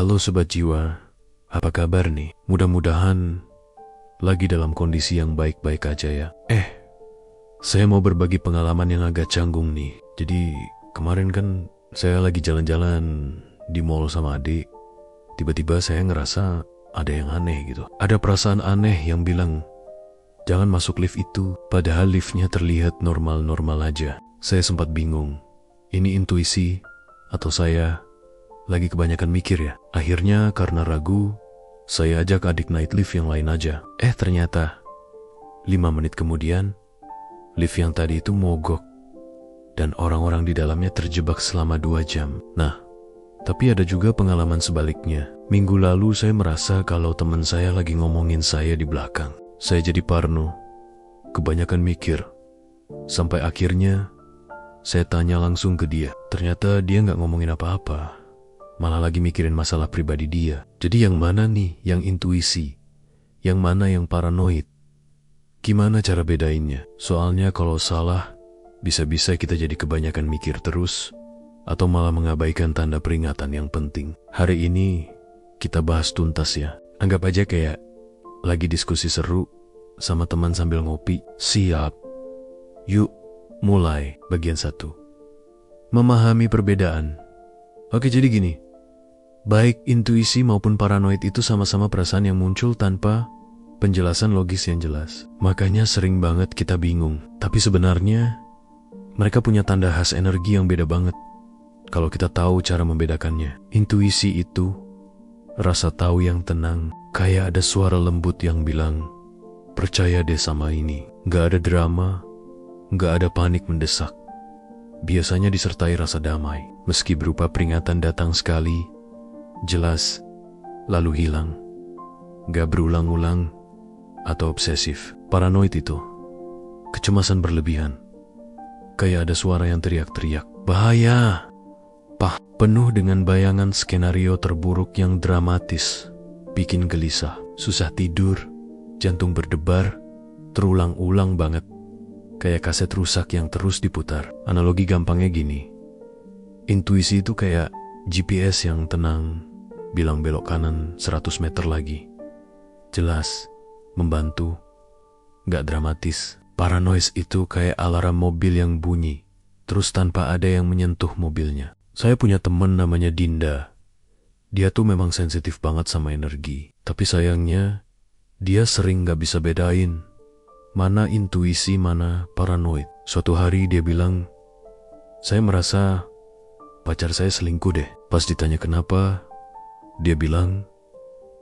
Halo Sobat Jiwa, apa kabar nih? Mudah-mudahan lagi dalam kondisi yang baik-baik aja ya. Saya mau berbagi pengalaman yang agak canggung nih. Jadi kemarin kan saya lagi jalan-jalan di mall sama adik. Tiba-tiba saya ngerasa ada yang aneh gitu. Ada perasaan aneh yang bilang, jangan masuk lift itu. Padahal liftnya terlihat normal-normal aja. Saya sempat bingung. Ini intuisi atau saya lagi kebanyakan mikir ya. Akhirnya karena ragu, saya ajak adik naik lift yang lain aja. Ternyata 5 menit kemudian lift yang tadi itu mogok dan orang-orang di dalamnya terjebak selama 2 jam. Nah, tapi ada juga pengalaman sebaliknya. Minggu lalu saya merasa kalau teman saya lagi ngomongin saya di belakang. Saya jadi parno, kebanyakan mikir, sampai akhirnya saya tanya langsung ke dia. Ternyata dia nggak ngomongin apa-apa, malah lagi mikirin masalah pribadi dia. Jadi yang mana nih yang intuisi, yang mana yang paranoid? Gimana cara bedainnya? Soalnya kalau salah, bisa-bisa kita jadi kebanyakan mikir terus, atau malah mengabaikan tanda peringatan yang penting. Hari ini kita bahas tuntas ya. Anggap aja kayak lagi diskusi seru sama teman sambil ngopi. Siap? Yuk, mulai bagian 1. Memahami perbedaan. Oke, jadi gini. Baik intuisi maupun paranoid itu sama-sama perasaan yang muncul tanpa penjelasan logis yang jelas. Makanya sering banget kita bingung. Tapi sebenarnya mereka punya tanda khas energi yang beda banget kalau kita tahu cara membedakannya. Intuisi itu rasa tahu yang tenang, kayak ada suara lembut yang bilang, percaya deh sama ini. Gak ada drama, gak ada panik mendesak. Biasanya disertai rasa damai, meski berupa peringatan datang sekali, jelas, lalu hilang. Gak berulang-ulang atau obsesif. Paranoid itu kecemasan berlebihan, kayak ada suara yang teriak-teriak, bahaya, penuh dengan bayangan skenario terburuk yang dramatis, bikin gelisah, susah tidur, jantung berdebar, terulang-ulang banget, kayak kaset rusak yang terus diputar. Analogi gampangnya gini, intuisi itu kayak GPS yang tenang, bilang belok kanan 100 meter lagi. Jelas, membantu, gak dramatis. Paranoid itu kayak alarm mobil yang bunyi, terus tanpa ada yang menyentuh mobilnya. Saya punya teman namanya Dinda. Dia tuh memang sensitif banget sama energi. Tapi sayangnya, dia sering gak bisa bedain mana intuisi, mana paranoid. Suatu hari dia bilang, saya merasa pacar saya selingkuh deh. Pas ditanya kenapa, dia bilang,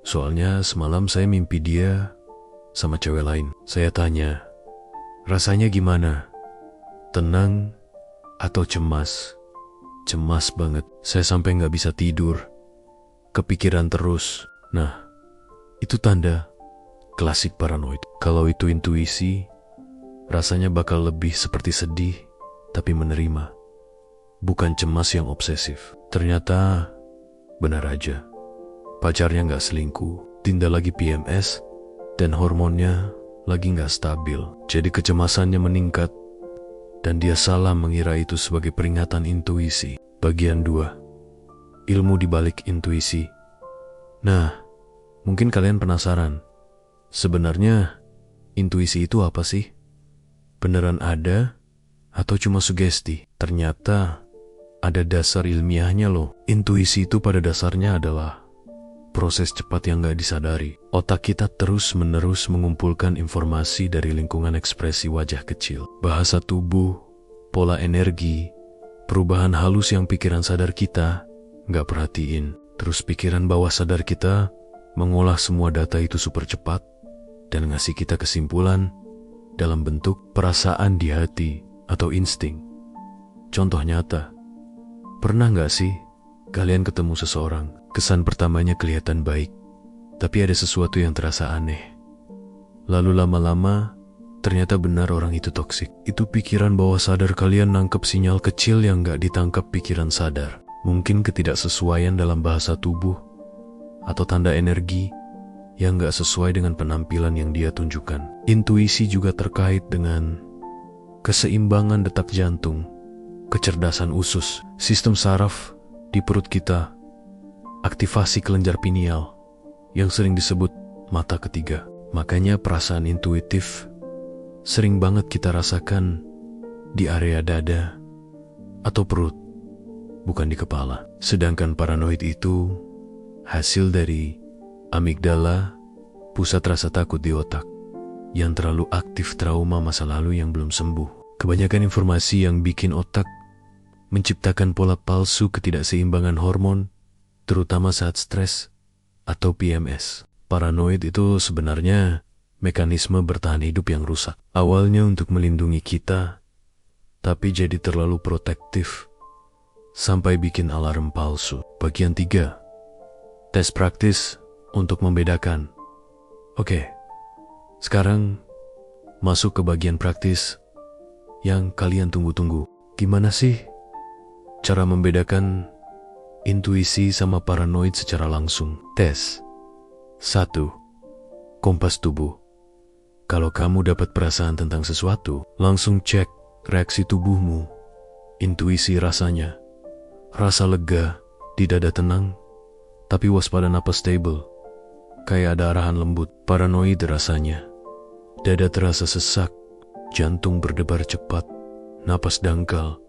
soalnya semalam saya mimpi dia sama cewek lain. Saya tanya, rasanya gimana? Tenang atau cemas? Cemas banget. Saya sampai gak bisa tidur, kepikiran terus. Nah, itu tanda klasik paranoid. Kalau itu intuisi, rasanya bakal lebih seperti sedih, tapi menerima. Bukan cemas yang obsesif. Ternyata benar aja, pacarnya gak selingkuh. Dinda lagi PMS, dan hormonnya lagi gak stabil. Jadi kecemasannya meningkat, dan dia salah mengira itu sebagai peringatan intuisi. Bagian 2. Ilmu di balik intuisi. Nah, mungkin kalian penasaran, sebenarnya intuisi itu apa sih? Beneran ada atau cuma sugesti? Ternyata ada dasar ilmiahnya loh. Intuisi itu pada dasarnya adalah proses cepat yang gak disadari. Otak kita terus-menerus mengumpulkan informasi dari lingkungan ekspresi wajah kecil, bahasa tubuh, pola energi, perubahan halus yang pikiran sadar kita gak perhatiin. Terus pikiran bawah sadar kita mengolah semua data itu super cepat dan ngasih kita kesimpulan dalam bentuk perasaan di hati atau insting. Contoh nyata, pernah gak sih kalian ketemu seseorang, kesan pertamanya kelihatan baik, tapi ada sesuatu yang terasa aneh. Lalu lama-lama, ternyata benar orang itu toksik. Itu pikiran bawah sadar kalian nangkep sinyal kecil yang gak ditangkap pikiran sadar. Mungkin ketidaksesuaian dalam bahasa tubuh, atau tanda energi yang gak sesuai dengan penampilan yang dia tunjukkan. Intuisi juga terkait dengan keseimbangan detak jantung, kecerdasan usus, sistem saraf di perut kita, aktivasi kelenjar pineal yang sering disebut mata ketiga. Makanya perasaan intuitif sering banget kita rasakan di area dada atau perut, bukan di kepala. Sedangkan paranoid itu hasil dari amigdala, pusat rasa takut di otak, yang terlalu aktif trauma masa lalu yang belum sembuh. Kebanyakan informasi yang bikin otak menciptakan pola palsu ketidakseimbangan hormon, terutama saat stres atau PMS. Paranoid itu sebenarnya mekanisme bertahan hidup yang rusak. Awalnya untuk melindungi kita, tapi jadi terlalu protektif sampai bikin alarm palsu. Bagian 3. Tes praktis untuk membedakan. Oke, sekarang masuk ke bagian praktis yang kalian tunggu-tunggu. Gimana sih cara membedakan intuisi sama paranoid secara langsung? Tes 1. Kompas tubuh. Kalau kamu dapat perasaan tentang sesuatu, langsung cek reaksi tubuhmu. Intuisi rasanya. Rasa lega, di dada tenang, tapi waspada napas stable. Kayak ada arahan lembut. Paranoid rasanya. Dada terasa sesak, jantung berdebar cepat, napas dangkal,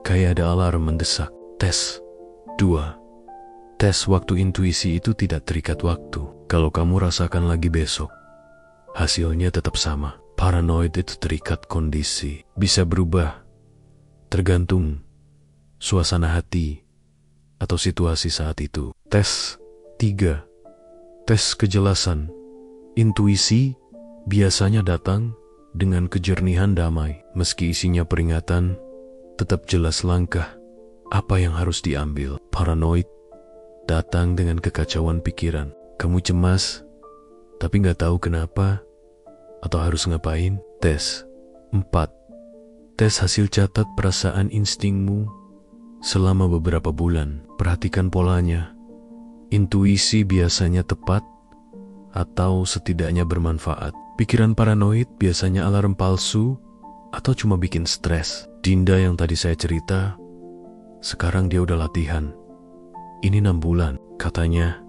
kayak ada alarm mendesak. Tes 2. Tes waktu. Intuisi itu tidak terikat waktu. Kalau kamu rasakan lagi besok, hasilnya tetap sama. Paranoid itu terikat kondisi. Bisa berubah, tergantung suasana hati atau situasi saat itu. Tes 3. Tes kejelasan. Intuisi biasanya datang dengan kejernihan damai. Meski isinya peringatan, tetap jelas langkah apa yang harus diambil. Paranoid datang dengan kekacauan pikiran. Kamu cemas, tapi gak tahu kenapa atau harus ngapain. Tes 4. Tes hasil. Catat perasaan instingmu selama beberapa bulan. Perhatikan polanya. Intuisi biasanya tepat atau setidaknya bermanfaat. Pikiran paranoid biasanya alarm palsu atau cuma bikin stres. Dinda yang tadi saya cerita, sekarang dia udah latihan. Ini 6 bulan, katanya.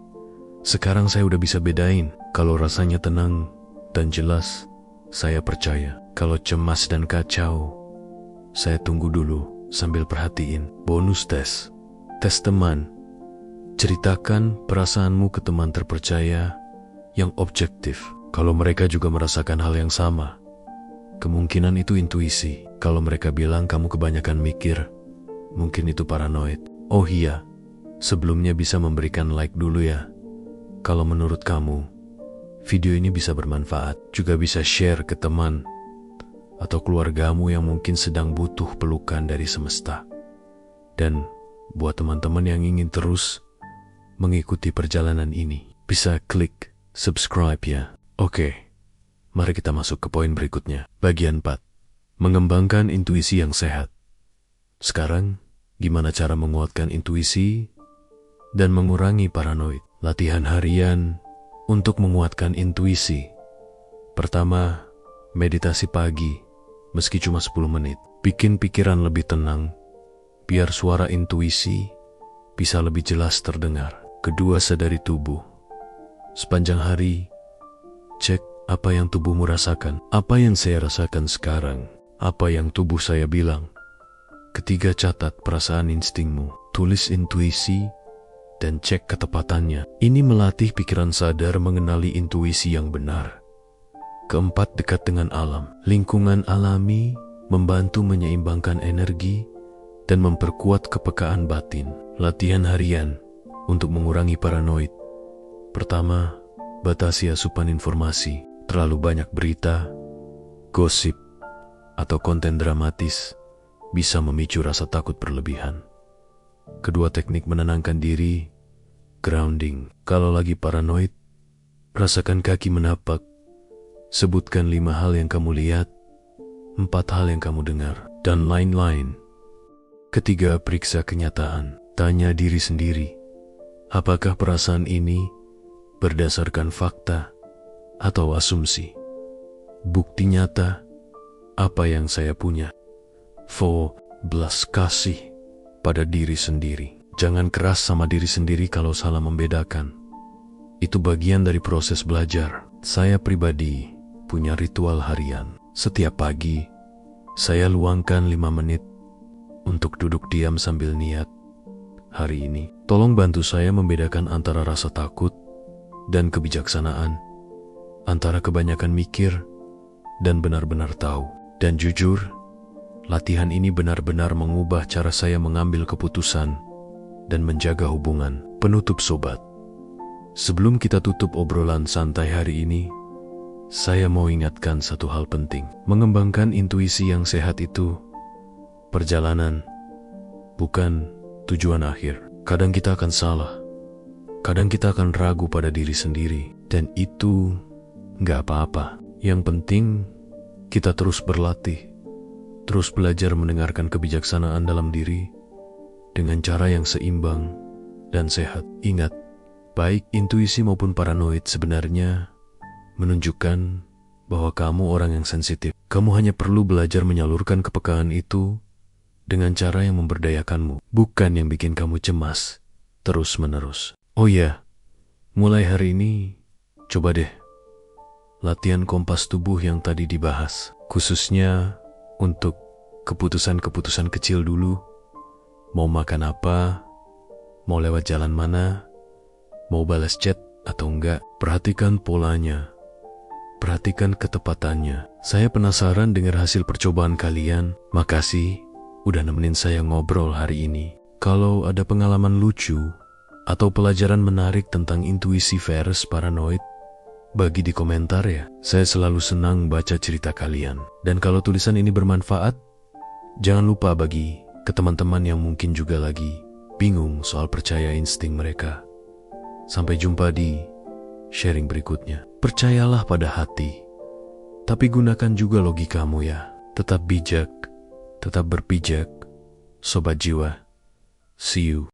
Sekarang saya udah bisa bedain. Kalau rasanya tenang dan jelas, saya percaya. Kalau cemas dan kacau, saya tunggu dulu sambil perhatiin. Bonus tes. Tes teman. Ceritakan perasaanmu ke teman terpercaya yang objektif. Kalau mereka juga merasakan hal yang sama, kemungkinan itu intuisi. Kalau mereka bilang kamu kebanyakan mikir, mungkin itu paranoid. Oh iya, sebelumnya bisa memberikan like dulu ya. Kalau menurut kamu, video ini bisa bermanfaat. Juga bisa share ke teman atau keluargamu yang mungkin sedang butuh pelukan dari semesta. Dan buat teman-teman yang ingin terus mengikuti perjalanan ini, bisa klik subscribe ya. Oke, mari kita masuk ke poin berikutnya. Bagian 4. Mengembangkan intuisi yang sehat. Sekarang, gimana cara menguatkan intuisi dan mengurangi paranoid? Latihan harian untuk menguatkan intuisi. Pertama, meditasi pagi, meski cuma 10 menit. Bikin pikiran lebih tenang, biar suara intuisi bisa lebih jelas terdengar. Kedua, sadari tubuh. Sepanjang hari, cek apa yang tubuhmu rasakan. Apa yang saya rasakan sekarang? Apa yang tubuh saya bilang? Ketiga, catat perasaan instingmu. Tulis intuisi dan cek ketepatannya. Ini melatih pikiran sadar mengenali intuisi yang benar. Keempat, dekat dengan alam. Lingkungan alami membantu menyeimbangkan energi dan memperkuat kepekaan batin. Latihan harian untuk mengurangi paranoid. Pertama, batasi asupan informasi. Terlalu banyak berita, gosip, atau konten dramatis bisa memicu rasa takut berlebihan. Kedua, teknik menenangkan diri, grounding. Kalau lagi paranoid, rasakan kaki menapak. Sebutkan 5 hal yang kamu lihat, 4 hal yang kamu dengar, dan lain-lain. Ketiga, periksa kenyataan. Tanya diri sendiri, apakah perasaan ini berdasarkan fakta atau asumsi? Bukti nyata apa yang saya punya. 4. Belas kasih pada diri sendiri. Jangan keras sama diri sendiri kalau salah membedakan. Itu bagian dari proses belajar. Saya pribadi punya ritual harian. Setiap pagi, saya luangkan 5 menit untuk duduk diam sambil niat. Hari ini, tolong bantu saya membedakan antara rasa takut dan kebijaksanaan, antara kebanyakan mikir dan benar-benar tahu. Dan jujur, latihan ini benar-benar mengubah cara saya mengambil keputusan dan menjaga hubungan. Penutup sobat, sebelum kita tutup obrolan santai hari ini, saya mau ingatkan satu hal penting. Mengembangkan intuisi yang sehat itu perjalanan, bukan tujuan akhir. Kadang kita akan salah, kadang kita akan ragu pada diri sendiri, dan itu nggak apa-apa. Yang penting kita terus berlatih, terus belajar mendengarkan kebijaksanaan dalam diri dengan cara yang seimbang dan sehat. Ingat, baik intuisi maupun paranoid sebenarnya menunjukkan bahwa kamu orang yang sensitif. Kamu hanya perlu belajar menyalurkan kepekaan itu dengan cara yang memberdayakanmu, bukan yang bikin kamu cemas terus-menerus. Oh ya, mulai hari ini, coba deh latihan kompas tubuh yang tadi dibahas, khususnya untuk keputusan-keputusan kecil dulu. Mau makan apa, mau lewat jalan mana, mau balas chat atau enggak. Perhatikan polanya, perhatikan ketepatannya. Saya penasaran dengar hasil percobaan kalian. Makasih udah nemenin saya ngobrol hari ini. Kalau ada pengalaman lucu atau pelajaran menarik tentang intuisi versus paranoid, bagi di komentar ya. Saya selalu senang baca cerita kalian. Dan kalau tulisan ini bermanfaat, jangan lupa bagi ke teman-teman yang mungkin juga lagi bingung soal percaya insting mereka. Sampai jumpa di sharing berikutnya. Percayalah pada hati, tapi gunakan juga logikamu ya. Tetap bijak, tetap berpijak, sobat jiwa. See you.